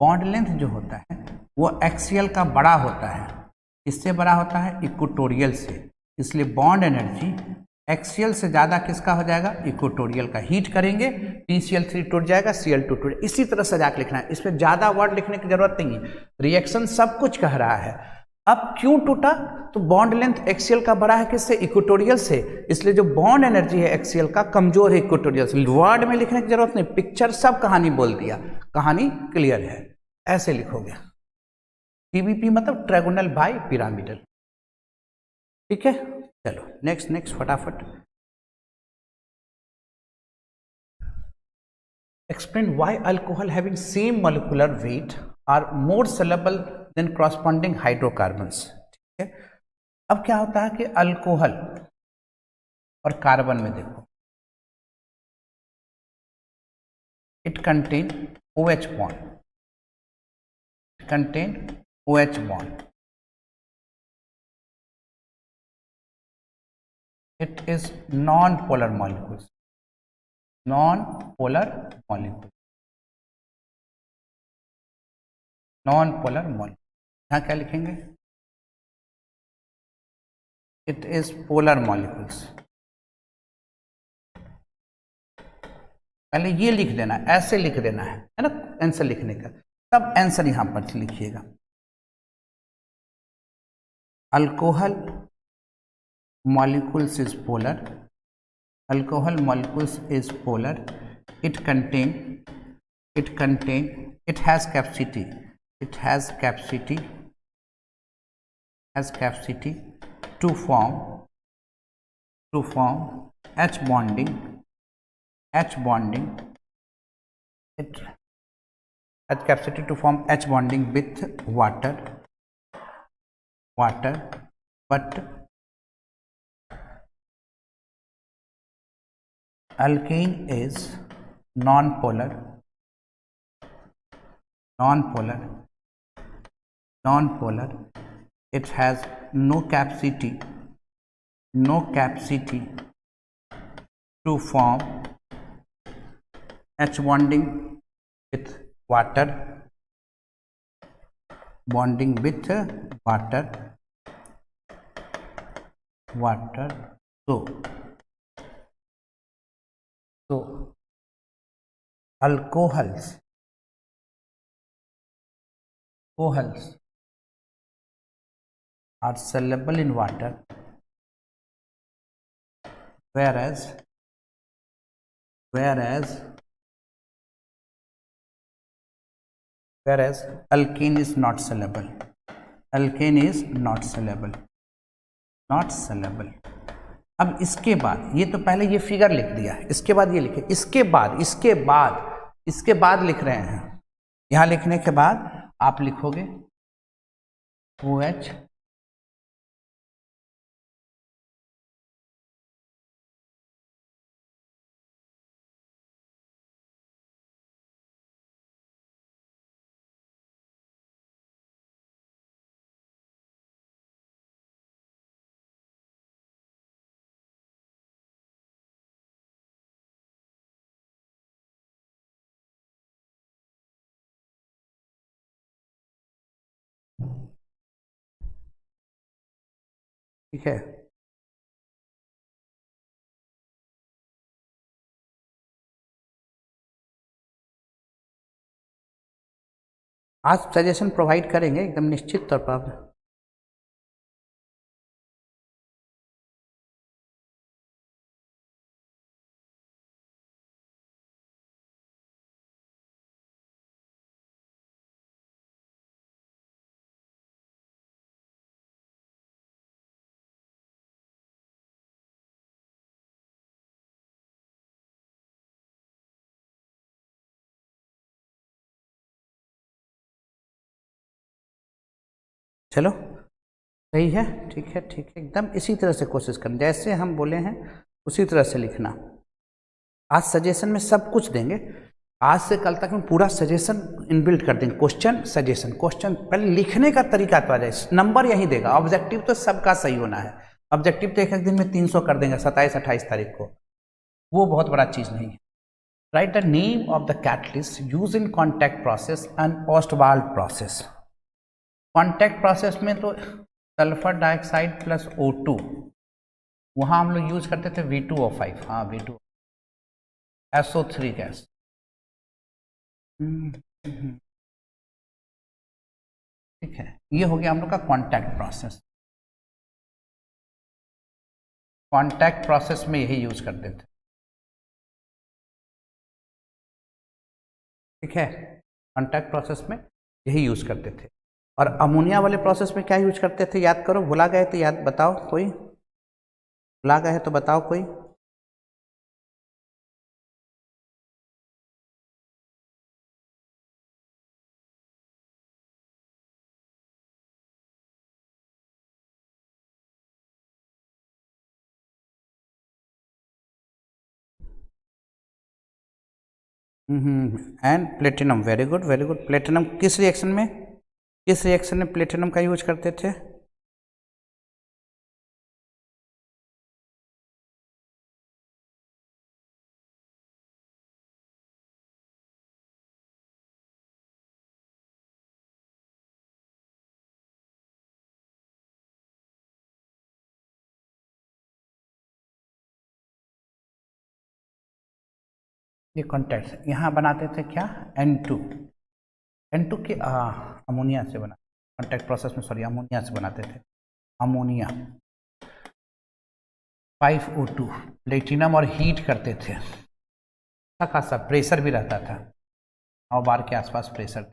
बॉन्ड लेंथ जो होता है वो एक्सियल का बड़ा होता है। किससे बड़ा होता है? इक्वेटोरियल से। इसलिए बॉन्ड एनर्जी एक्सियल से ज़्यादा किसका हो जाएगा? इक्वेटोरियल का। हीट करेंगे TCl3 टूट जाएगा, Cl2 टूट। इसी तरह सजा के लिखना है, इस पर ज़्यादा वर्ड लिखने की जरूरत नहीं है, रिएक्शन सब कुछ कह रहा है। अब क्यों टूटा? तो बॉन्ड लेंथ एक्सियल का बड़ा है किससे? इक्वेटोरियल से। इसलिए जो बॉन्ड एनर्जी है एक्सियल का कमजोर है इक्वेटोरियल से। वर्ड में लिखने की जरूरत नहीं, पिक्चर सब कहानी बोल दिया, कहानी क्लियर है। ऐसे लिखोगे। TBP मतलब ट्रायगोनल बाय पिरामिडल। ठीक है, चलो नेक्स्ट फटाफट। Explain why alcohol having same molecular weight are more soluble than corresponding hydrocarbons. ठीक है, अब क्या होता है कि अल्कोहल और कार्बन में देखो, it contain OH bond, contain OH bond, it is non-polar molecules, non-polar molecule, non-polar molecule। यहाँ क्या लिखेंगे? it is polar molecules। पहले ये लिख देना, ऐसे लिख देना है ना आंसर लिखने का, तब आंसर यहाँ पर लिखिएगा। Alcohol molecules is polar, alcohol molecules is polar, it has capacity, it has capacity to form H bonding, it has capacity to form H bonding with water, but alkane is non-polar, it has no capacity to form H bonding with water, so alcohols are soluble in water, whereas alkane is not soluble, not soluble। अब इसके बाद, ये तो पहले ये figure लिख दिया, इसके बाद ये लिखे, इसके बाद लिख रहे हैं। यहां लिखने के बाद आप लिखोगे OH ठीक है। आज सजेशन प्रोवाइड करेंगे एकदम निश्चित तौर पर। चलो सही है, ठीक है, ठीक है, एकदम इसी तरह से कोशिश करना, जैसे हम बोले हैं उसी तरह से लिखना। आज सजेशन में सब कुछ देंगे, आज से कल तक में पूरा सजेशन इनबिल्ट कर देंगे। क्वेश्चन सजेशन, क्वेश्चन पहले लिखने का तरीका तो आ जाए, नंबर यही देगा। ऑब्जेक्टिव तो सबका सही होना है, ऑब्जेक्टिव तो एक एक दिन में 300 कर देंगे 27-28 तारीख को, वो बहुत बड़ा चीज़ नहीं है। Write the name of the catalyst use in contact process and Ostwald process. Contact process में तो सल्फर डाइऑक्साइड प्लस O2, वहाँ हम लोग यूज करते थे V2O5, हाँ V2, SO3 गैस। ठीक है, ये हो गया हम लोग का कॉन्टैक्ट प्रोसेस। कॉन्टैक्ट प्रोसेस में यही यूज करते थे, ठीक है, कॉन्टैक्ट प्रोसेस में यही यूज करते थे। और अमोनिया वाले प्रोसेस में क्या यूज करते थे, याद करो, भुला गए तो याद बताओ, कोई भुला गए तो बताओ कोई। And platinum, very good very good. Platinum किस रिएक्शन में, किस रिएक्शन में प्लेटिनम का यूज करते थे? ये कॉन्टैक्ट यहाँ बनाते थे क्या, N2, N2 के अमोनिया से बना, कॉन्टैक्ट प्रोसेस में सॉरी अमोनिया से बनाते थे, अमोनिया 5O2, प्लेटिनम, और हीट करते थे, अच्छा खासा प्रेशर भी रहता था, 9 बार के आसपास प्रेशर था,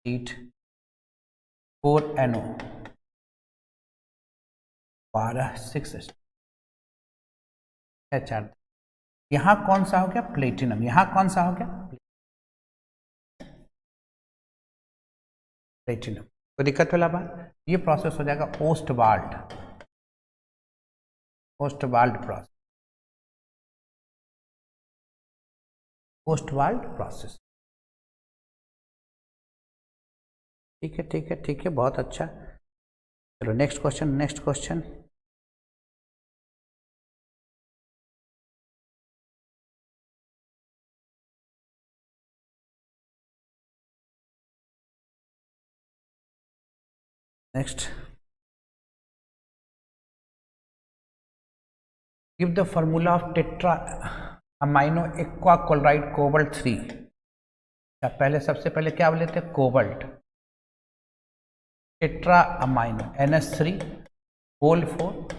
हीट 4NO 12 6 4। यहाँ कौन सा हो गया, प्लेटिनम, यहाँ कौन सा हो गया, प्लेटिनम। तो दिक्कत वाला बात, ये प्रोसेस हो जाएगा Ostwald, Ostwald process, Ostwald process. ठीक है, ठीक है, ठीक है, बहुत अच्छा। चलो next question, next question. Next, give the formula of tetra amino aqua chloride cobalt 3। पहले सबसे पहले क्या बोले थे, cobalt, tetra amino NH3 whole 4,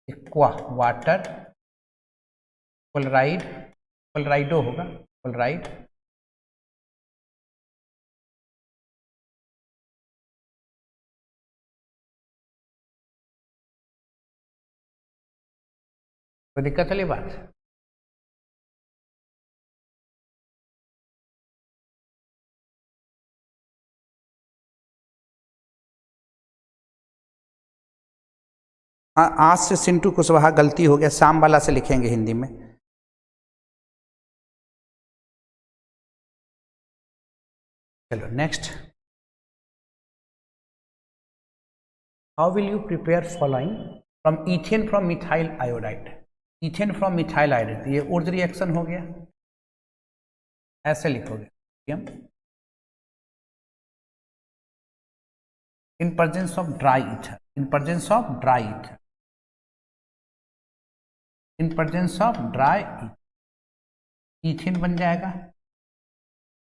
aqua water, chloride, chlorido होगा, क्लोराइड, कोई दिक्कत वाली बात? हाँ, आज से सिंटू कुशवाहा गलती हो गया, शाम वाला से लिखेंगे हिंदी में। चलो next, how will you prepare following from ethane from methyl iodide, ethane from methyl iodide, ये ऊर्ज रिएक्शन हो गया, ऐसे लिखोगे, in presence of dry ether, in presence of dry ether, in presence of dry ethane बन जाएगा,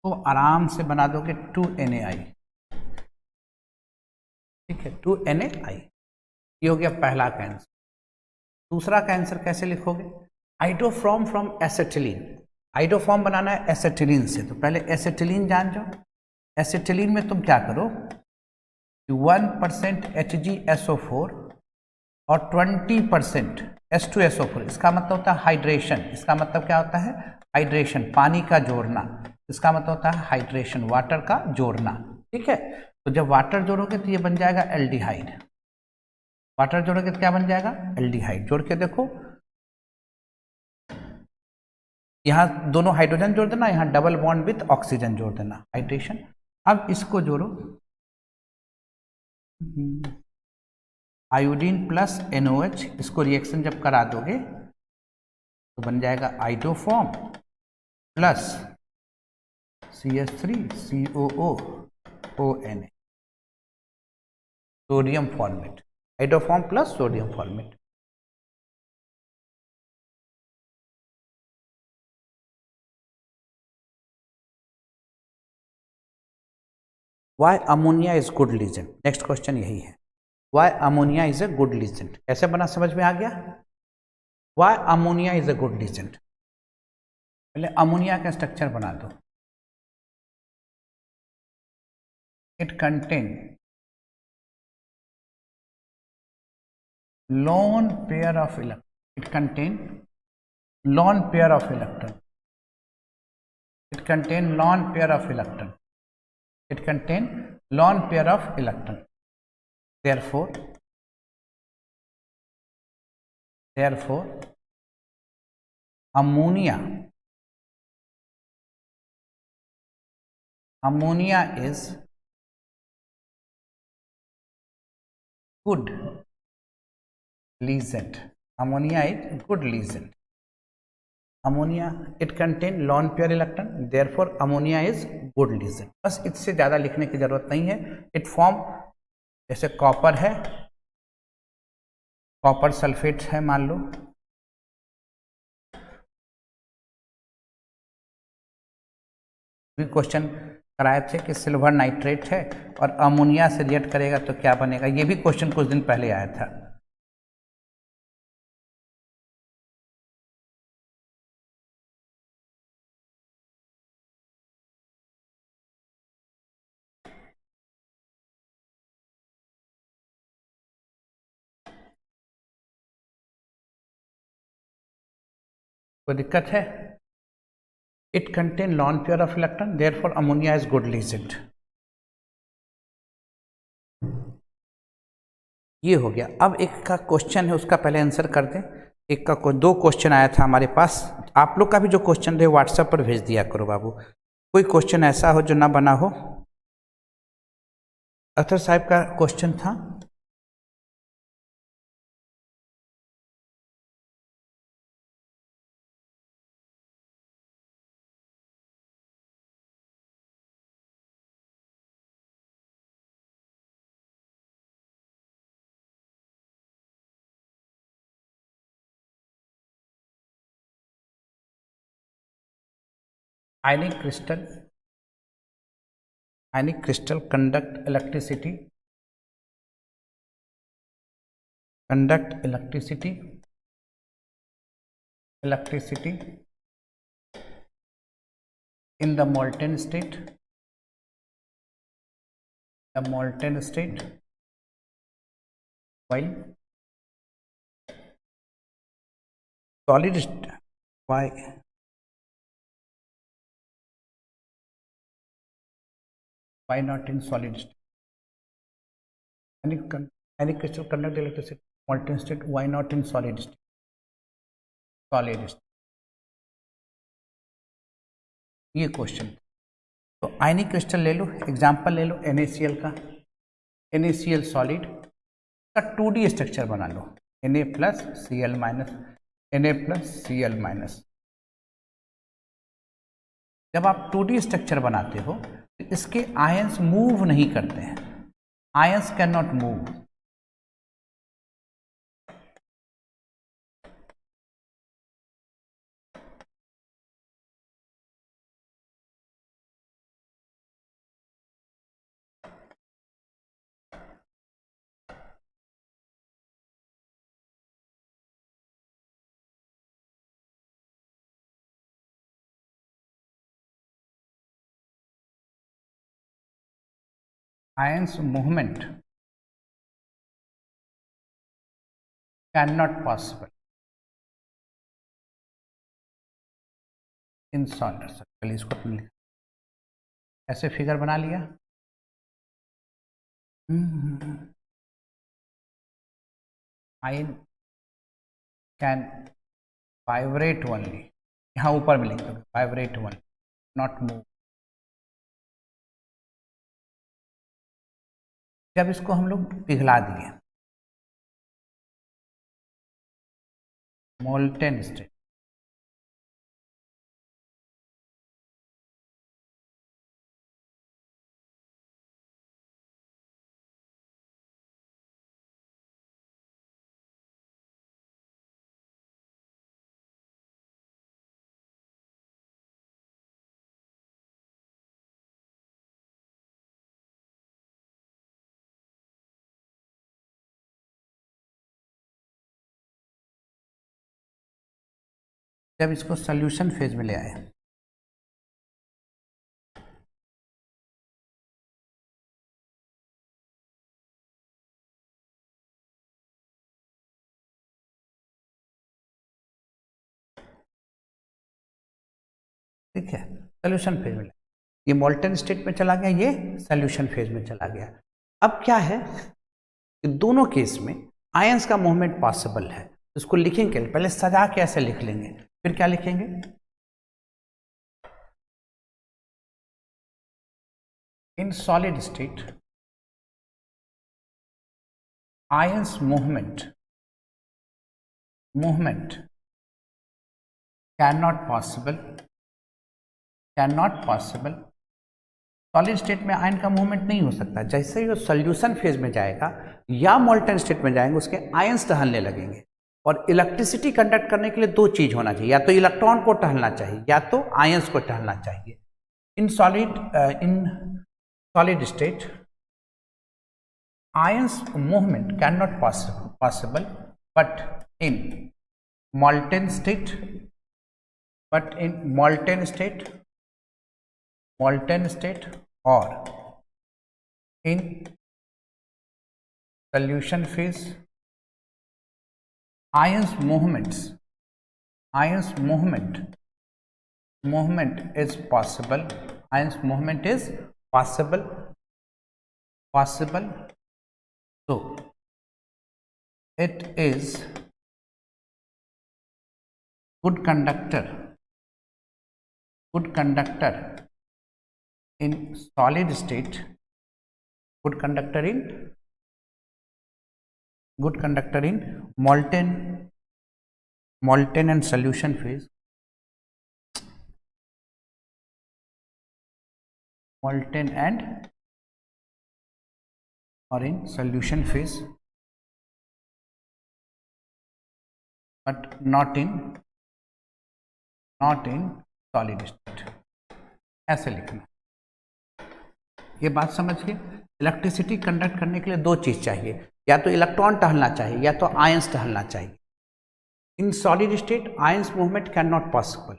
तो आराम से बना दोगे 2NaI, ठीक है, 2NaI। ये हो गया पहला कैंसर। दूसरा कैंसर कैसे लिखोगे? Iodoform from acetylene. आइडोफॉर्म बनाना है एसेटिलीन से, तो पहले एसेटिलीन जान जाओ। एसेटिलीन में तुम क्या करो, 1% HgSO4 और 20% H2SO4। इसका मतलब होता है हाइड्रेशन। इसका मतलब क्या होता है? हाइड्रेशन, पानी का जोड़ना। इसका मतलब होता है हाइड्रेशन, वाटर का जोड़ना, ठीक है। तो जब वाटर जोड़ोगे तो ये बन जाएगा एल्डिहाइड। वाटर जोड़ोगे तो क्या बन जाएगा? एल्डिहाइड। जोड़ के देखो, यहाँ दोनों हाइड्रोजन जोड़ देना, यहाँ डबल बॉन्ड विथ ऑक्सीजन जोड़ देना, हाइड्रेशन। अब इसको जोड़ो, आयोडीन प्लस NOH, इसको रिएक्शन जब करा दोगे तो बन जाएगा iodoform plus CH3COO ONA, sodium formate. Iodoform plus sodium formate. Why ammonia is good ligand. Next question यही है, why ammonia is a good ligand. कैसे बना, समझ में आ गया? Why ammonia is a good ligand. पहले अमोनिया का स्ट्रक्चर बना दो। It contain lone pair of electron. It contain lone pair of electron. It contain lone pair of electron. It contain lone pair of electron. Therefore, ammonia is good liesent. Ammonia is good liesent. Ammonia, it contain lone pair electron, therefore ammonia is good legend. बस इससे ज़्यादा लिखने की जरूरत नहीं है। It form, जैसे copper है, कॉपर सल्फेट है मान लो, भी क्वेश्चन कराए थे कि सिल्वर नाइट्रेट है और अमोनिया से रिएक्ट करेगा तो क्या बनेगा, ये भी क्वेश्चन कुछ दिन पहले आया था। कोई दिक्कत है? It contain lone pair of electron, therefore ammonia is good legend. ये हो गया। अब एक का क्वेश्चन है, उसका पहले आंसर कर दें। एक का दो क्वेश्चन आया था हमारे पास। आप लोग का भी जो क्वेश्चन रहे व्हाट्सएप पर भेज दिया करो बाबू। कोई क्वेश्चन ऐसा हो जो ना बना हो। अख्तर साहब का क्वेश्चन था, ionic crystal conduct electricity in the molten state, while solid why not in solid state? Any crystal conduct electricity molten state, why not in solid state? ये क्वेश्चन। तो आयनिक क्रिस्टल ले लो, एग्जांपल ले लो NaCl का। NaCl solid का 2D structure बना लो, Na plus Cl minus. जब आप 2D structure बनाते हो तो इसके आयंस मूव नहीं करते हैं, ions can not move. ions movement cannot possible in solid. चलिए इसको अपने लिखा, ऐसे फिगर बना लिया। आयन कैन वाइब्रेट ओनली, यहाँ ऊपर में लिख दो वाइब्रेट ओनली, नॉट मूव। जब इसको हम लोग पिघला दिए, मोल्टेन स्टेट, जब इसको सॉल्यूशन फेज में ले आए, ठीक है, सॉल्यूशन फेज में, ये मोल्टन स्टेट में चला गया, ये सॉल्यूशन फेज में चला गया। अब क्या है कि दोनों केस में आयंस का मूवमेंट पॉसिबल है। इसको लिखेंगे, पहले सजा के ऐसे लिख लेंगे, फिर क्या लिखेंगे, इन solid state ions movement cannot possible. Solid state में आयन का मूवमेंट नहीं हो सकता। जैसे ही वो सॉल्यूशन फेज में जाएगा या मोल्टन स्टेट में जाएंगे, उसके आयंस टहलने लगेंगे। और इलेक्ट्रिसिटी कंडक्ट करने के लिए दो चीज होना चाहिए, या तो इलेक्ट्रॉन को टहलना चाहिए या तो आयंस को टहलना चाहिए। In solid state ions movement can not possible, but in molten state और in solution phase ions movement is possible, so it is good conductor in solid state, good conductor in molten and solution phase, molten and or in solution phase, but not in solid state। ऐसे लिखना। ये बात समझिए, electricity conduct करने के लिए दो चीज चाहिए, या तो इलेक्ट्रॉन टहलना चाहिए या तो आयंस टहलना चाहिए। In solid state ions movement can not possible,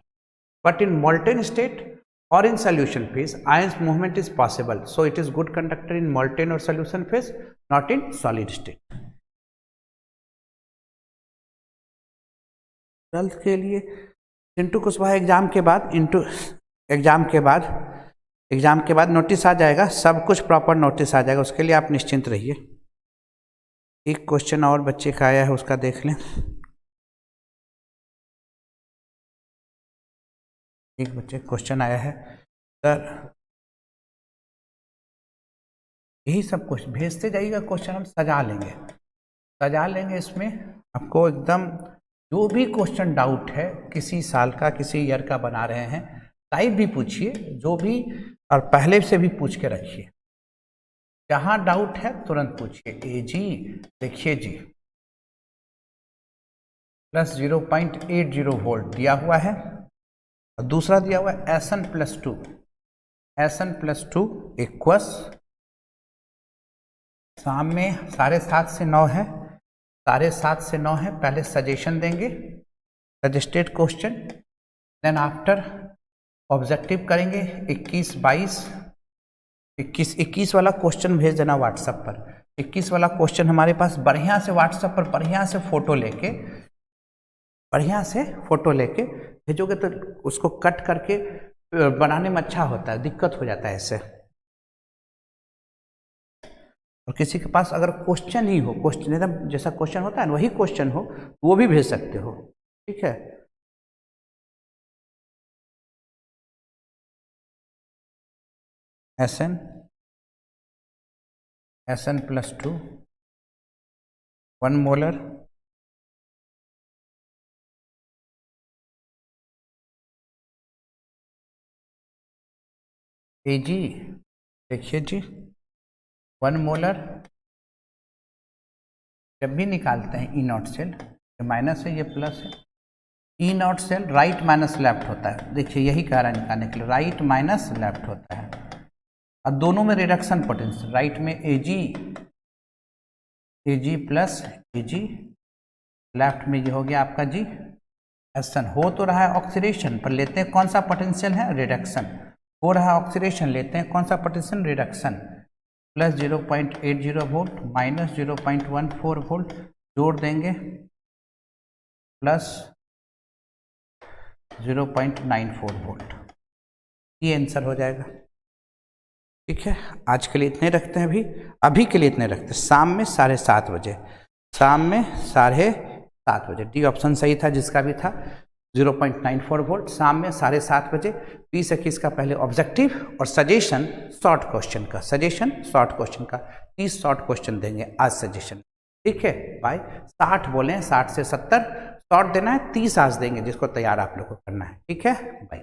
but in molten state और in solution phase ions movement is possible, so it is good conductor in molten और solution phase, not in solid state. Twelfth के लिए Chintu Kushwaha exam के बाद notice आ जाएगा, सब कुछ proper notice आ जाएगा, उसके लिए आप निश्चिंत रहिए। एक क्वेश्चन और बच्चे का आया है, उसका देख लें। एक बच्चे क्वेश्चन आया है, सर यही सब कुछ भेजते जाइएगा, क्वेश्चन हम सजा लेंगे। इसमें आपको एकदम जो भी क्वेश्चन डाउट है, किसी साल का किसी ईयर का बना रहे हैं, लाइव भी पूछिए, जो भी, और पहले से भी पूछ के रखिए। जहां डाउट है तुरंत पूछिए। ए जी देखिए जी, प्लस 0.80 वोल्ट दिया हुआ है, और दूसरा दिया हुआ है SN प्लस टू इक्वस, शाम में 7:30 से 9 है, 7:30 से 9 है। पहले सजेशन देंगे, suggested question, then after objective करेंगे 21, 22, 21 वाला क्वेश्चन भेज देना व्हाट्सएप पर। 21 वाला क्वेश्चन हमारे पास बढ़िया से व्हाट्सएप पर बढ़िया से फोटो लेके भेजोगे तो उसको कट करके बनाने में अच्छा होता है, दिक्कत हो जाता है ऐसे। और किसी के पास अगर क्वेश्चन ही हो, क्वेश्चन एकदम जैसा क्वेश्चन होता है ना वही क्वेश्चन हो तो वो भी भेज सकते हो, ठीक है। SN +2 1 मोलर Ag, देखिए जी 1 मोलर जब भी निकालते हैं ई नॉट सेल, ये माइनस है ये प्लस है, E naught cell right minus left होता है। देखिए यही कह रहा है निकालने के लिए, राइट माइनस लेफ्ट होता है। और दोनों में रिडक्शन पोटेंशियल, राइट में Ag प्लस Ag, लेफ्ट में ये हो गया आपका जी SN। हो तो रहा है ऑक्सीडेशन पर लेते हैं कौन सा पोटेंशियल है, रिडक्शन। हो रहा है ऑक्सीडेशन, लेते हैं कौन सा potential, reduction. Plus 0.80 volt minus 0.14 volt जोड़ देंगे प्लस 0.94 वोल्ट, ये आंसर हो जाएगा। ठीक है, आज के लिए इतने रखते हैं, अभी के लिए इतने रखते हैं। शाम में 7:30 बजे, शाम में 7:30 बजे, डी ऑप्शन सही था जिसका भी था, 0.94 वोल्ट, शाम में 7:30 बजे। 20-21 का पहले ऑब्जेक्टिव और सजेशन शॉर्ट क्वेश्चन का, 30 शॉर्ट क्वेश्चन देंगे आज सजेशन। ठीक है भाई, 60 बोले, 60 से 70 शॉर्ट देना है, 30 आज देंगे जिसको तैयार आप लोग को करना है। ठीक है भाई।